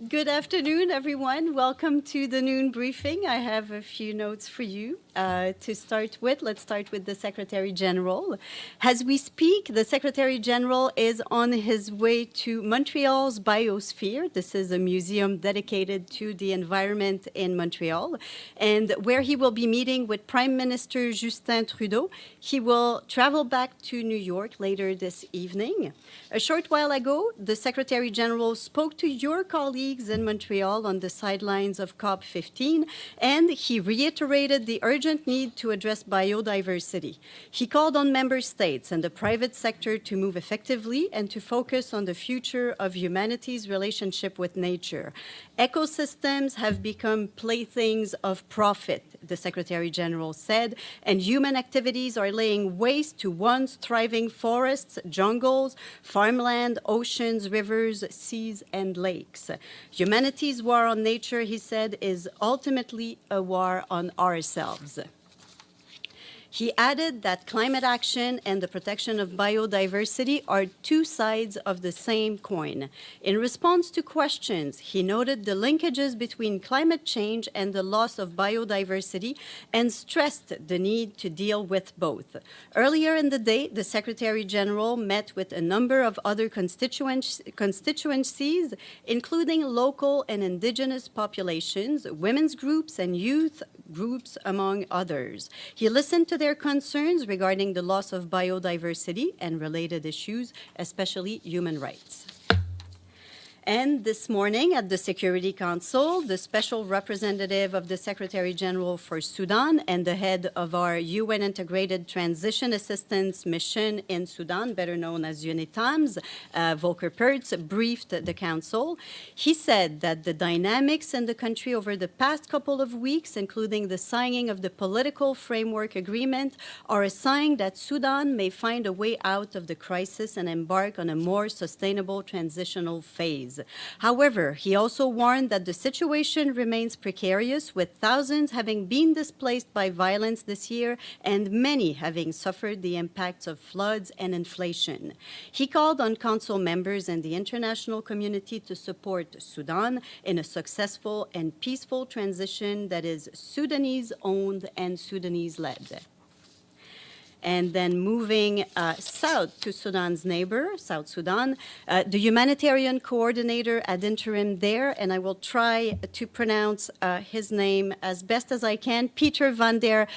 Good afternoon, everyone. Welcome to the noon briefing. I have a few notes for you to start with. Let's start with the Secretary General. As we speak, the Secretary General is on his way to Montreal's Biosphere. This is a museum dedicated to the environment in Montreal, and where he will be meeting with Prime Minister Justin Trudeau. He will travel back to New York later this evening. A short while ago, the Secretary General spoke to your colleagues in Montreal on the sidelines of COP15, and he reiterated the urgent need to address biodiversity. He called on member states and the private sector to move effectively and to focus on the future of humanity's relationship with nature. Ecosystems have become playthings of profit, the Secretary General said, and human activities are laying waste to once thriving forests, jungles, farmland, oceans, rivers, seas, and lakes. Humanity's war on nature, he said, is ultimately a war on ourselves. He added that climate action and the protection of biodiversity are two sides of the same coin. In response to questions, he noted the linkages between climate change and the loss of biodiversity and stressed the need to deal with both. Earlier in the day, the Secretary General met with a number of other constituencies, including local and indigenous populations, women's groups, and youth groups, among others. He listened to their concerns regarding the loss of biodiversity and related issues, especially human rights. And this morning at the Security Council, the special representative of the Secretary General for Sudan and the head of our UN Integrated Transition Assistance Mission in Sudan, better known as UNITAMS, Volker Perthes, briefed the Council. He said that the dynamics in the country over the past couple of weeks, including the signing of the Political Framework Agreement, are a sign that Sudan may find a way out of the crisis and embark on a more sustainable transitional phase. However, he also warned that the situation remains precarious, with thousands having been displaced by violence this year and many having suffered the impacts of floods and inflation. He called on Council members and the international community to support Sudan in a successful and peaceful transition that is Sudanese-owned and Sudanese-led. And then moving south to Sudan's neighbor, South Sudan, the humanitarian coordinator ad interim there, and I will try to pronounce his name as best as I can, Peter van der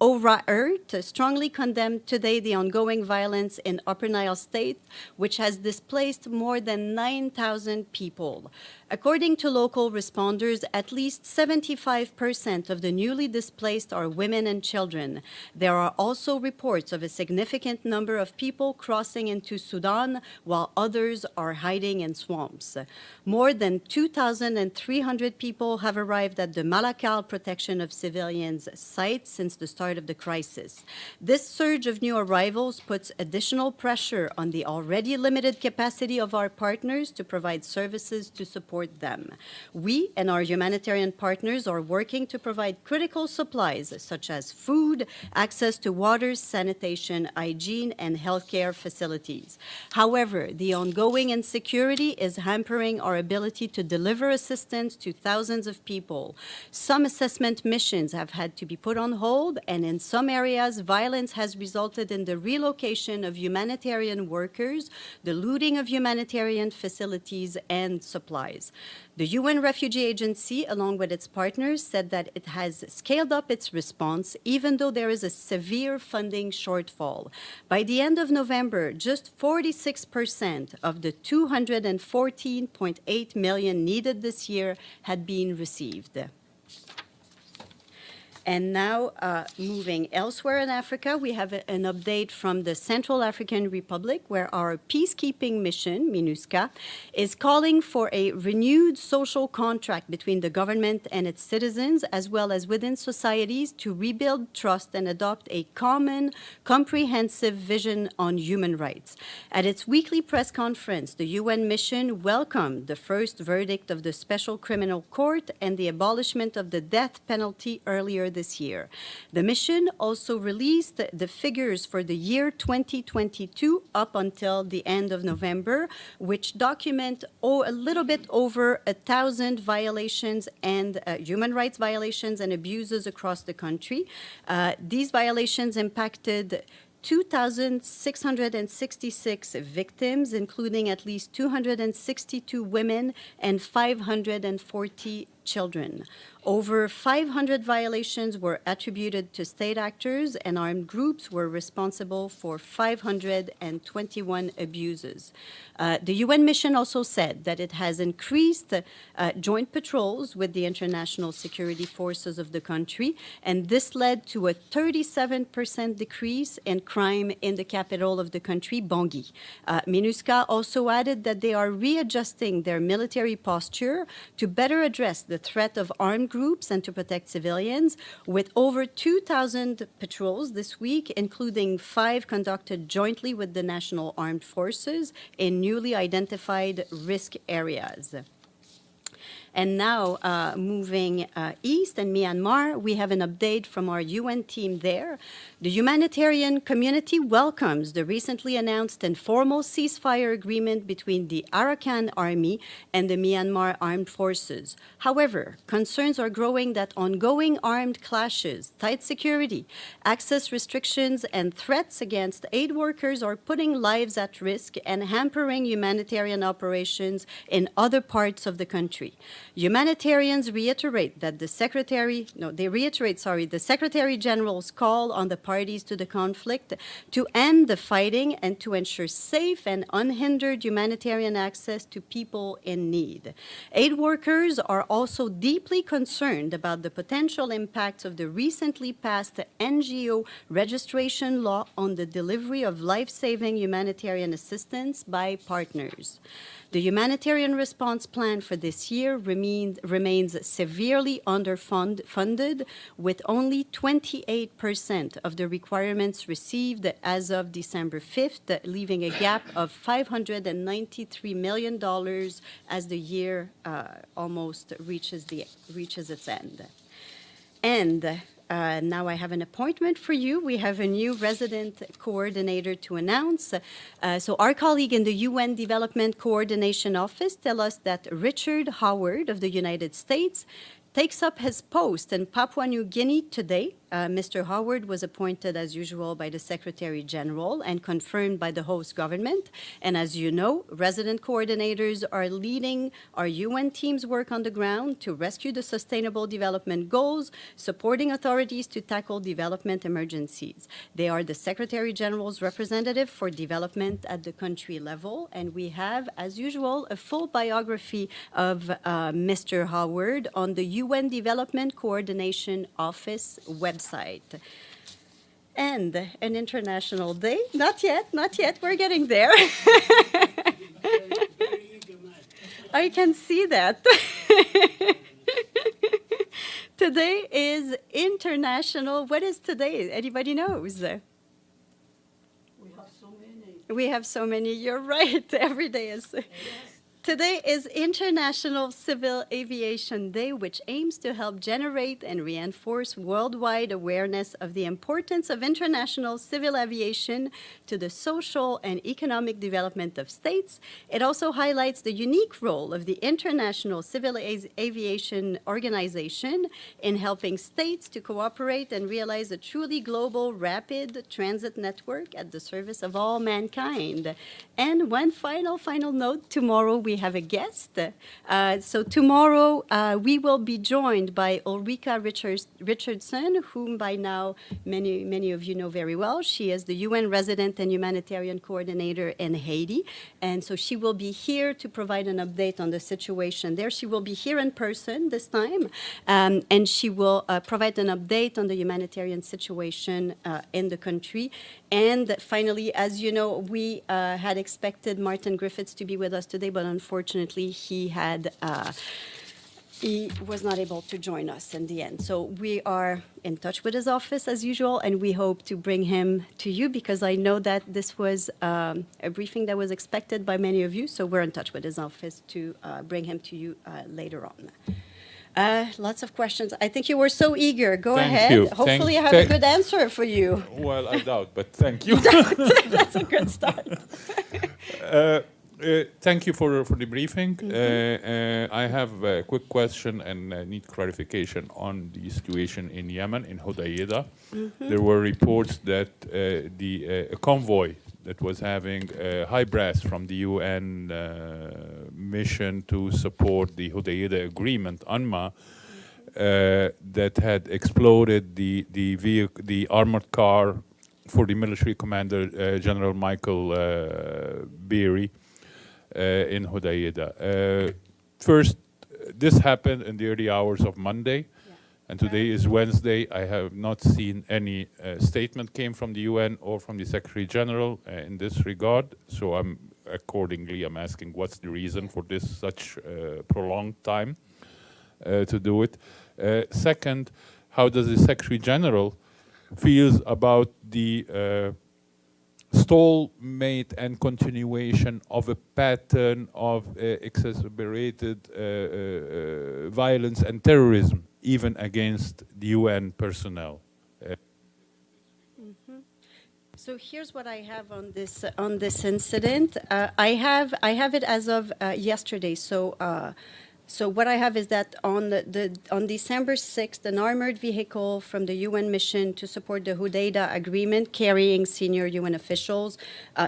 O'Raert, strongly condemned today the ongoing violence in Upper Nile State, which has displaced more than 9,000 people. According to local responders, at least 75% of the newly displaced are women and children. There are also reports of a significant number of people crossing into Sudan, while others are hiding in swamps. More than 2,300 people have arrived at the Malakal Protection of Civilians site since the start of the crisis. This surge of new arrivals puts additional pressure on the already limited capacity of our partners to provide services to support them. We and our humanitarian partners are working to provide critical supplies such as food, access to water, sanitation, hygiene, and healthcare facilities. However, the ongoing insecurity is hampering our ability to deliver assistance to thousands of people. Some assessment missions have had to be put on hold, and in some areas, violence has resulted in the relocation of humanitarian workers, the looting of humanitarian facilities, and supplies. The UN Refugee Agency, along with its partners, said that it has scaled up its response, even though there is a severe funding shortfall. By the end of November, just 46% of the 214.8 million needed this year had been received. And now, moving elsewhere in Africa, we have an update from the Central African Republic, where our peacekeeping mission, MINUSCA, is calling for a renewed social contract between the government and its citizens, as well as within societies, to rebuild trust and adopt a common, comprehensive vision on human rights. At its weekly press conference, the UN mission welcomed the first verdict of the Special Criminal Court and the abolishment of the death penalty earlier this year. The mission also released the figures for the year 2022 up until the end of November, which document a little bit over 1,000 violations and human rights violations and abuses across the country. These violations impacted 2,666 victims, including at least 262 women and 540 children. Over 500 violations were attributed to state actors, and armed groups were responsible for 521 abuses. The UN mission also said that it has increased joint patrols with the international security forces of the country, and this led to a 37% decrease in crime in the capital of the country, Bangui. MINUSCA also added that they are readjusting their military posture to better address the threat of armed groups and to protect civilians, with over 2,000 patrols this week, including 5 conducted jointly with the National Armed Forces in newly identified risk areas. And now, moving east in Myanmar, we have an update from our UN team there. The humanitarian community welcomes the recently announced informal ceasefire agreement between the Arakan Army and the Myanmar Armed Forces. However, concerns are growing that ongoing armed clashes, tight security, access restrictions, and threats against aid workers are putting lives at risk and hampering humanitarian operations in other parts of the country. Humanitarians reiterate that the Secretary General's call on the parties to the conflict to end the fighting and to ensure safe and unhindered humanitarian access to people in need. Aid workers are also deeply concerned about the potential impacts of the recently passed NGO registration law on the delivery of life-saving humanitarian assistance by partners. The humanitarian response plan for this year remains severely underfunded, with only 28% of the requirements received as of December 5th, leaving a gap of $593 million as the year almost reaches its end. And now I have an appointment for you. We have a new resident coordinator to announce. So our colleague in the UN Development Coordination Office tell us that Richard Howard of the United States takes up his post in Papua New Guinea today. Mr. Howard was appointed, as usual, by the Secretary General and confirmed by the host government. And as you know, resident coordinators are leading our UN team's work on the ground to rescue the Sustainable Development Goals, supporting authorities to tackle development emergencies. They are the Secretary General's representative for development at the country level. And we have, as usual, a full biography of Mr. Howard on the UN Development Coordination Office website. And an international day. Not yet, we're getting there. I can see that. Today is international. What is today? Anybody knows? We have so many. You're right. Every day is. Yes. Today is International Civil Aviation Day, which aims to help generate and reinforce worldwide awareness of the importance of international civil aviation to the social and economic development of states. It also highlights the unique role of the International Civil Aviation Organization in helping states to cooperate and realize a truly global rapid transit network at the service of all mankind. And one final note, tomorrow we have a guest. So tomorrow we will be joined by Ulrika Richardson, whom by now many of you know very well. She is the UN Resident and Humanitarian Coordinator in Haiti. And so she will be here to provide an update on the situation there. She will be here in person this time. And she will provide an update on the humanitarian situation in the country. And finally, as you know, we had expected Martin Griffiths to be with us today, but unfortunately he was not able to join us in the end. So we are in touch with his office as usual, and we hope to bring him to you because I know that this was a briefing that was expected by many of you. So we're in touch with his office to bring him to you later on. Lots of questions. I think you were so eager. Go Thank ahead. you. Hopefully, I have a good answer for you. Well, I doubt, but thank you. That's a good start. Thank you for the briefing. I have a quick question and need clarification on the situation in Yemen, in Hodeidah. There were reports that a convoy that was having high brass from the UN mission to support the Hodeidah agreement, UNMA, that had exploded the armored car for the military commander, General Michael Beery, in Hodeidah. First, this happened in the early hours of Monday, and today is Wednesday. I have not seen any statement came from the UN or from the Secretary General in this regard. So accordingly, I'm asking what's the reason for this such prolonged time to do it. Second, how does the Secretary General feels about the stalemate and continuation of a pattern of exacerbated violence and terrorism, even against the UN personnel? So here's what I have on this incident. I have it as of yesterday. So what I have is that on December 6th, an armored vehicle from the UN mission to support the Hodeidah agreement carrying senior UN officials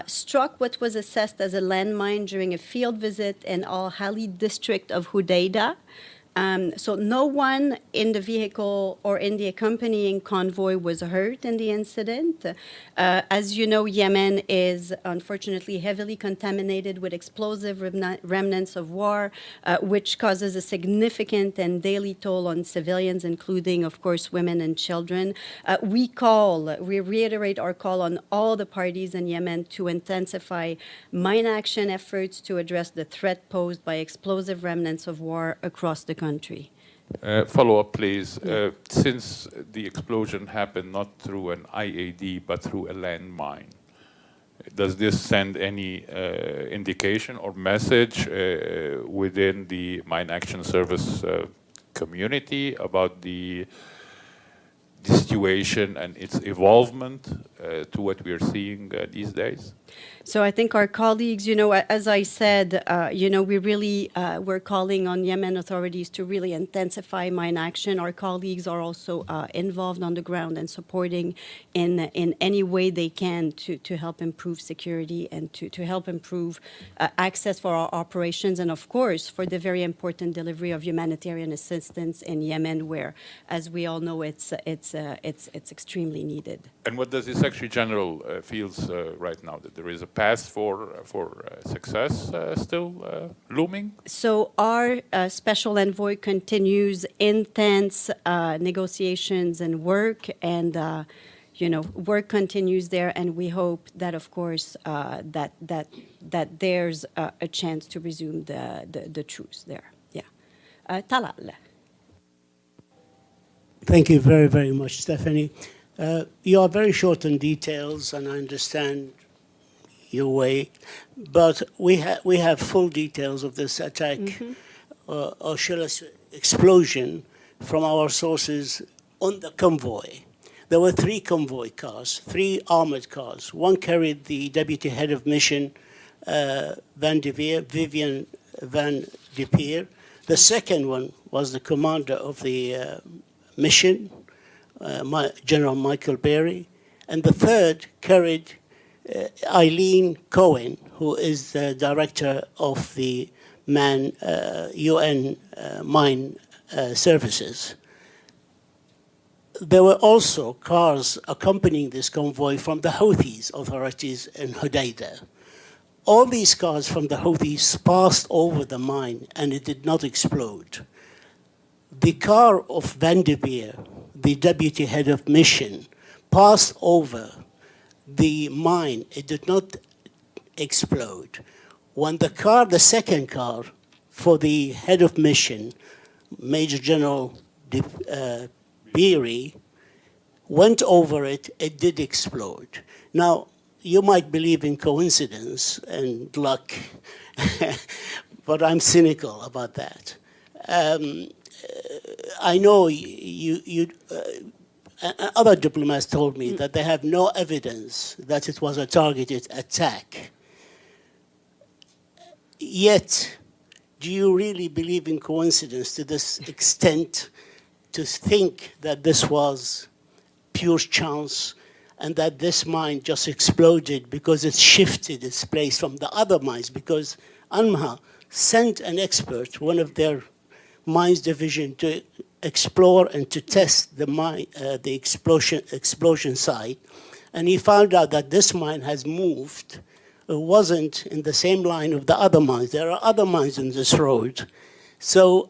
struck what was assessed as a landmine during a field visit in Al-Hali district of Hodeidah. So no one in the vehicle or in the accompanying convoy was hurt in the incident. As you know, Yemen is unfortunately heavily contaminated with explosive remnants of war, which causes a significant and daily toll on civilians, including, of course, women and children. We reiterate our call on all the parties in Yemen to intensify mine action efforts to address the threat posed by explosive remnants of war across the country. Follow up, please. Since the explosion happened not through an IAD but through a landmine, does this send any indication or message within the Mine Action Service community about the situation and its evolvement to what we are seeing these days? So I think our colleagues, as I said, we really we're calling on Yemen authorities to really intensify mine action. Our colleagues are also involved on the ground and supporting in any way they can to help improve security and to help improve access for our operations and, of course, for the very important delivery of humanitarian assistance in Yemen, where, as we all know, it's extremely needed. And what does the Secretary General feels right now? That there is a path for success still looming? So our special envoy continues intense negotiations and work, and work continues there, and we hope that, of course, that there's a chance to resume the truce there. Yeah, Talal. Thank you very, very much, Stephanie. You are very short on details, and I understand your way, but we have full details of this attack, or shall I say, explosion, from our sources on the convoy. There were 3 convoy cars, 3 armored cars. One carried the deputy head of mission, Vivian Van de Peer. The second one was the commander of the mission, General Michael Beery. And the third carried Eileen Cohen, who is the director of the UN Mine Services. There were also cars accompanying this convoy from the Houthis authorities in Hodeidah. All these cars from the Houthis passed over the mine and it did not explode. The car of Van de Beer, the deputy head of mission, passed over the mine. It did not explode. When the second car for the head of mission, Major General Beery, went over it, it did explode. Now, you might believe in coincidence and luck, but I'm cynical about that. I know other diplomats told me that they have no evidence that it was a targeted attack. Yet, do you really believe in coincidence to this extent to think that this was pure chance and that this mine just exploded because it shifted its place from the other mines? Because UNMHA sent an expert, one of their mines division, to explore and to test the mine, the explosion site, and he found out that this mine has moved. It wasn't in the same line of the other mines. There are other mines in this road. So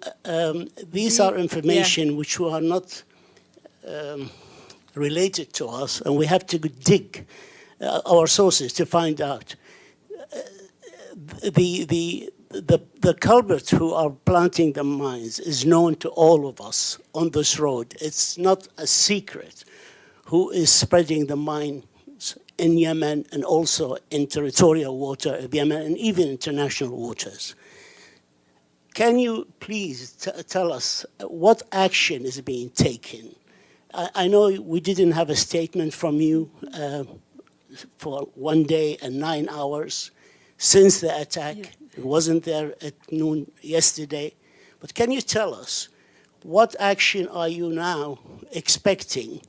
these are information which are not related to us, and we have to dig our sources to find out. The culprits who are planting the mines is known to all of us on this road. It's not a secret who is spreading the mines in Yemen and also in territorial water of Yemen and even international waters. Can you please tell us what action is being taken? I know we didn't have a statement from you for 1 day and 9 hours since the attack. Yeah. It wasn't there at noon yesterday. But can you tell us what action are you now expecting?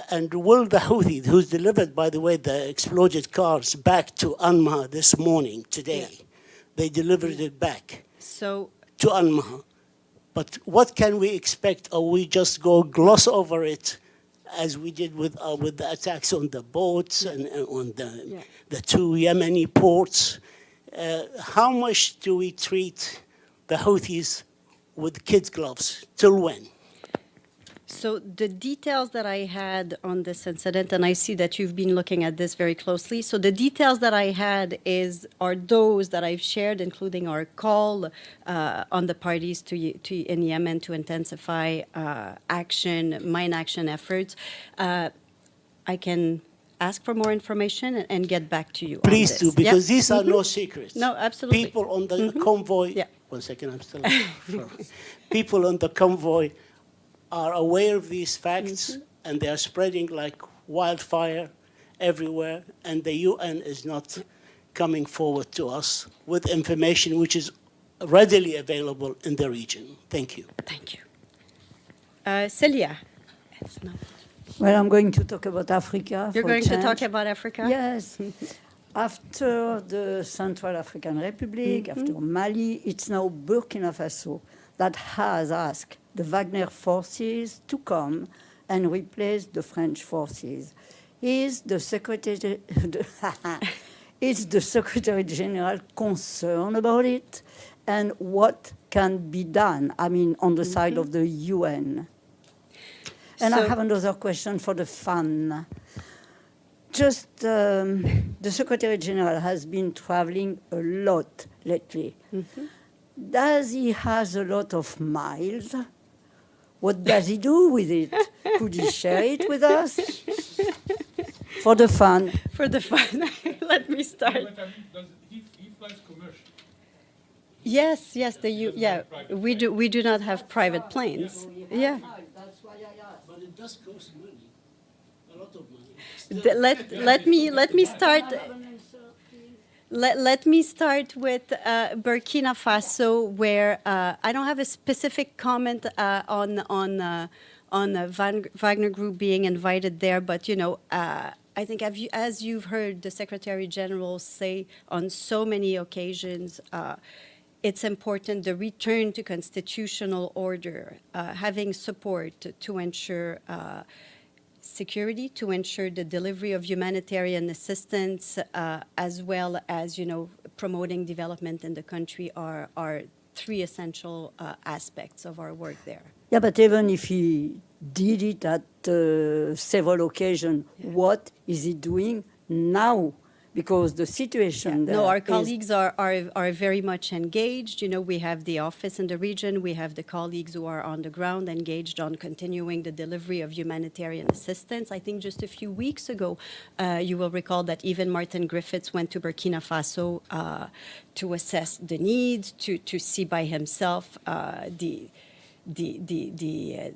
And will the Houthis, who's delivered, by the way, the exploded cars back to UNMHA this morning, today, they delivered it back to UNMHA. But what can we expect? Or we just go gloss over it as we did with the attacks on the boats and on the 2 Yemeni ports? How much do we treat the Houthis with kid gloves? Till when? So the details that I had on this incident, and I see that you've been looking at this very closely. So the details that I had are those that I've shared, including our call on the parties in Yemen to intensify mine action efforts. I can ask for more information and get back to you. Please do, because these are no secrets. No, absolutely. People on the convoy. Yeah. 1 second, I'm still. People on the convoy are aware of these facts, and they are spreading like wildfire everywhere, and the UN is not coming forward to us with information which is readily available in the region. Thank you. Thank you. Celia. Well, I'm going to talk about Africa. You're going to talk about Africa? Yes. After the Central African Republic, after Mali, it's now Burkina Faso that has asked the Wagner forces to come and replace the French forces. Is the Secretary General concerned about it? And what can be done, on the side of the UN? And I have another question for the FAN. Just the Secretary General has been traveling a lot lately. Does he has a lot of miles? What does he do with it? Could he share it with us? For the fun. For the fun. Let me start. He flies commercial. Yes, we do not have private planes. Yeah. But it does cost money, a lot of money. Let me start. Let me start with Burkina Faso, where I don't have a specific comment on Wagner Group being invited there, but I think as you've heard the Secretary General say on so many occasions, it's important the return to constitutional order, having support to ensure security, to ensure the delivery of humanitarian assistance, as well as promoting development in the country are 3 essential aspects of our work there. Yeah, but even if he did it at several occasions, what is he doing now? Because the situation there our colleagues are very much engaged. We have the office in the region. We have the colleagues who are on the ground engaged on continuing the delivery of humanitarian assistance. I think just a few weeks ago, you will recall that even Martin Griffiths went to Burkina Faso to assess the needs, to see by himself the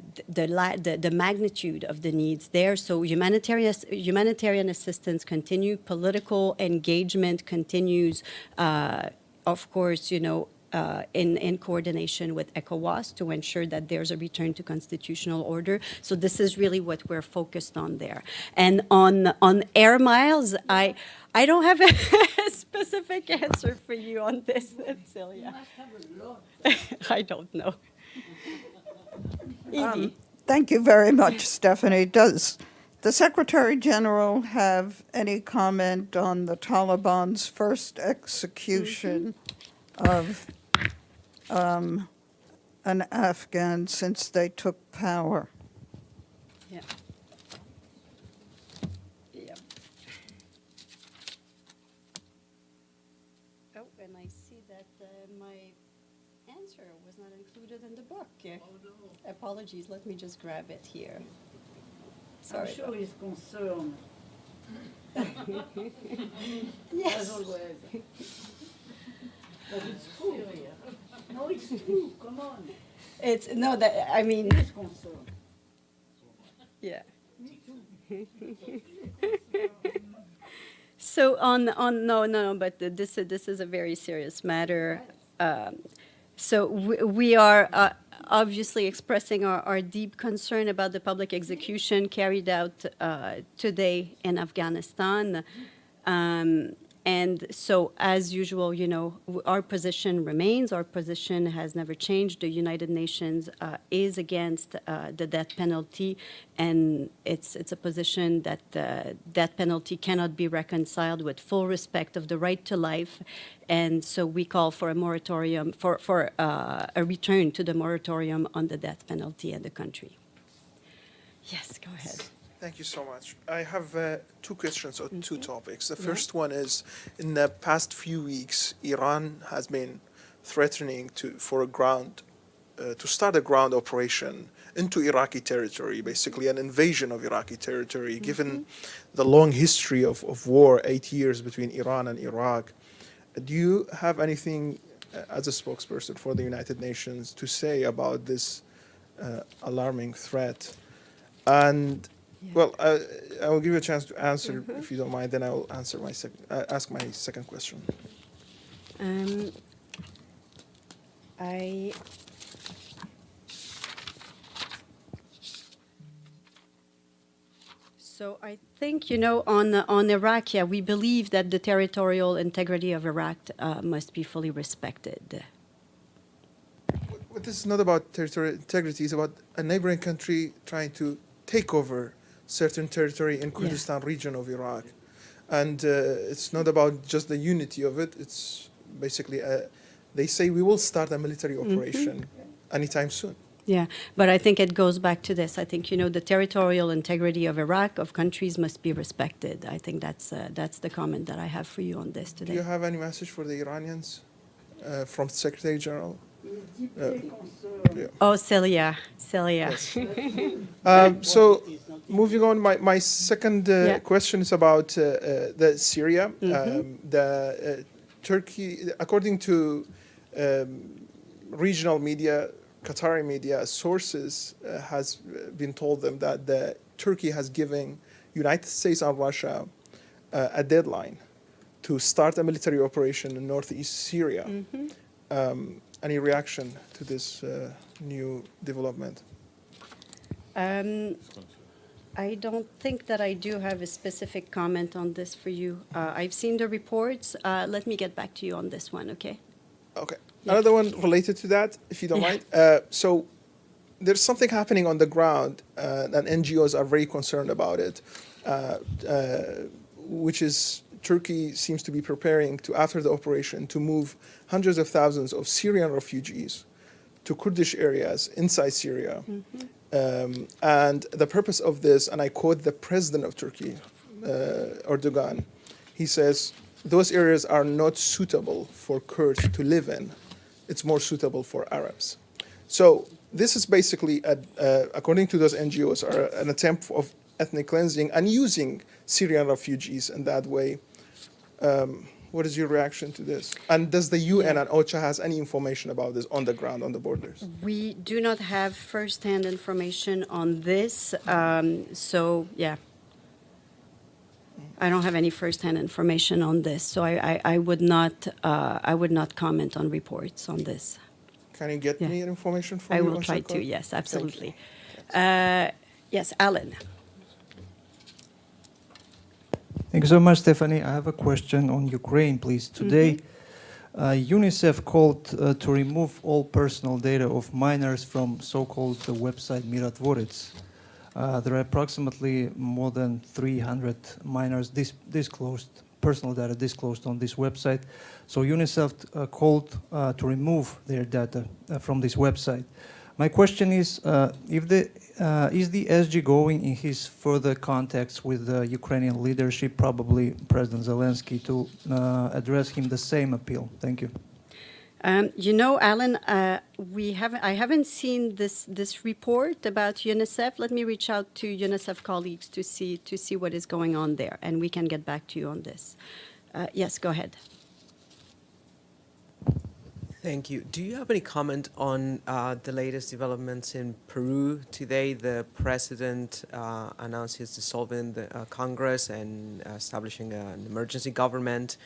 magnitude of the needs there. So humanitarian assistance continue, political engagement continues, of course, in coordination with ECOWAS to ensure that there's a return to constitutional order. So this is really what we're focused on there. And on air miles, I don't have a specific answer for you on this, Celia. I don't know. Edie. Thank you very much, Stephanie. Does the Secretary General have any comment on the Taliban's first execution of an Afghan since they took power? Yeah. Yeah. Oh, and I see that my answer was not included in the book. Apologies, let me just grab it here. Sorry. I'm sure he's concerned. Yes. As always. But it's true. No, it's true. Come on. It's, no, that, I mean, He's concerned. yeah. So no, but this is a very serious matter. So we are obviously expressing our deep concern about the public execution carried out today in Afghanistan. And so, as usual, our position remains. Our position has never changed. The United Nations is against the death penalty, and it's a position that the death penalty cannot be reconciled with full respect of the right to life. And so we call for a moratorium, for a return to the moratorium on the death penalty in the country. Yes, go ahead. Thank you so much. I have two questions on two topics. The first one is, in the past few weeks, Iran has been threatening to start a ground operation into Iraqi territory, basically an invasion of Iraqi territory, given the long history of war, 8 years between Iran and Iraq. Do you have anything as a spokesperson for the United Nations to say about this alarming threat? And well, I will give you a chance to answer if you don't mind. Then I will answer ask my second question. So I think, on Iraq, we believe that the territorial integrity of Iraq must be fully respected. But this is not about territorial integrity. It's about a neighboring country trying to take over certain territory in Kurdistan region of Iraq. And it's not about just the unity of it. It's basically, they say we will start a military operation anytime soon. Yeah, but I think it goes back to this. I think, the territorial integrity of Iraq, of countries, must be respected. I think that's the comment that I have for you on this today. Do you have any message for the Iranians from Secretary General? Yeah. Oh, Celia. Yes. So, moving on, my second question is about the Syria. The Turkey, according to regional media, Qatari media sources, has been told them that Turkey has given United States and Russia a deadline to start a military operation in northeast Syria. Any reaction to this new development? I don't think that I do have a specific comment on this for you. I've seen the reports. Let me get back to you on this one, okay? Okay. Another one related to that, if you don't mind. So there's something happening on the ground, and NGOs are very concerned about it, which is Turkey seems to be preparing to, after the operation, to move hundreds of thousands of Syrian refugees to Kurdish areas inside Syria. And the purpose of this, and I quote the president of Turkey, Erdogan, he says, those areas are not suitable for Kurds to live in. It's more suitable for Arabs. So this is basically, according to those NGOs, an attempt of ethnic cleansing and using Syrian refugees in that way. What is your reaction to this? And does the UN and OCHA has any information about this on the ground, on the borders? We do not have first-hand information on this, so yeah. I don't have any first-hand information on this, so I would not comment on reports on this. Can you get me information from I you? will on try Shakar? to, yes, Thank absolutely. you. Yes, Alan. Thank you so much, Stephanie. I have a question on Ukraine, please. Today, UNICEF called to remove all personal data of minors from so-called website Mirotvorets. There are approximately more than 300 minors disclosed, personal data disclosed on this website. So UNICEF called to remove their data from this website. My question is, is the SG going in his further contacts with the Ukrainian leadership, probably President Zelensky, to address him the same appeal? Thank you. You know, Alan, I haven't seen this report about UNICEF. Let me reach out to UNICEF colleagues to see what is going on there, and we can get back to you on this. Yes, go ahead. Thank you. Do you have any comment on the latest developments in Peru? Today, the president announced he's dissolving the Congress and establishing an emergency government.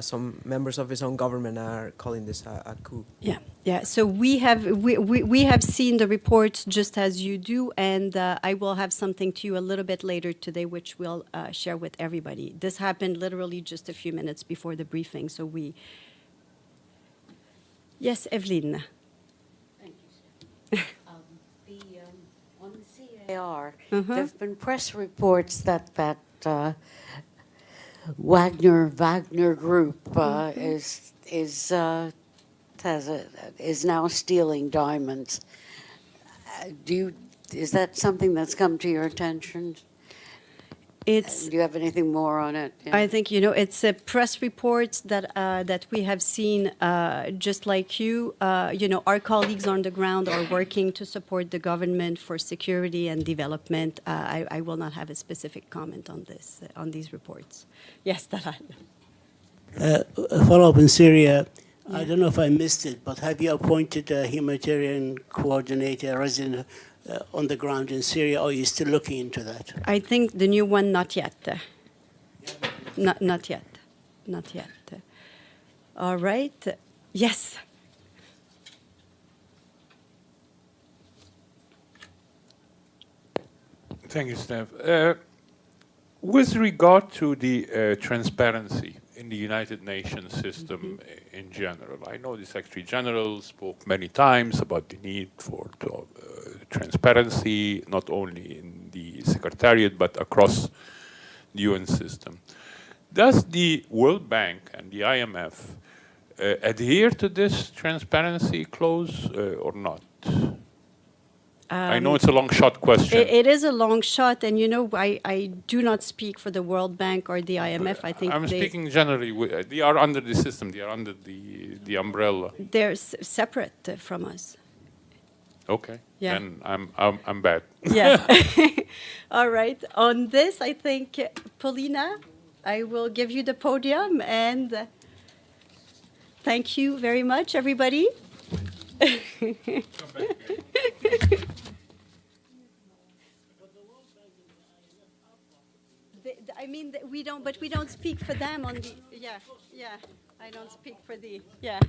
Some members of his own government are calling this a coup. Yeah. So we have seen the reports just as you do, and I will have something to you a little bit later today, which we'll share with everybody. This happened literally just a few minutes before the briefing, so we. Yes, Evelyn. Thank you, sir. On the CAR, there have been press reports that Wagner Group is now stealing diamonds. Is that something that's come to your attention? Do you have anything more on it? Yeah. I think, it's press reports that we have seen, just like you. Our colleagues on the ground are working to support the government for security and development. I will not have a specific comment on this, on these reports. Yes, Taral. A follow-up in Syria. I don't know if I missed it, but have you appointed a humanitarian coordinator, resident on the ground in Syria, or are you still looking into that? I think the new one, not yet. Not yet. All right. Yes. Thank you, Steph. With regard to the transparency in the United Nations system in general, I know the Secretary General spoke many times about the need for transparency, not only in the Secretariat, but across the UN system. Does the World Bank and the IMF adhere to this transparency clause or not? I know it's a long shot question. It is a long shot, and I do not speak for the World Bank or the IMF. I think I'm speaking generally. They are under the system. They are under the umbrella. They're separate from us. Okay. Yeah. Then I'm bad. Yeah. All right. On this, I think, Paulina, I will give you the podium, and thank you very much, everybody. We don't speak for them on the, yeah, I don't speak for the, yeah.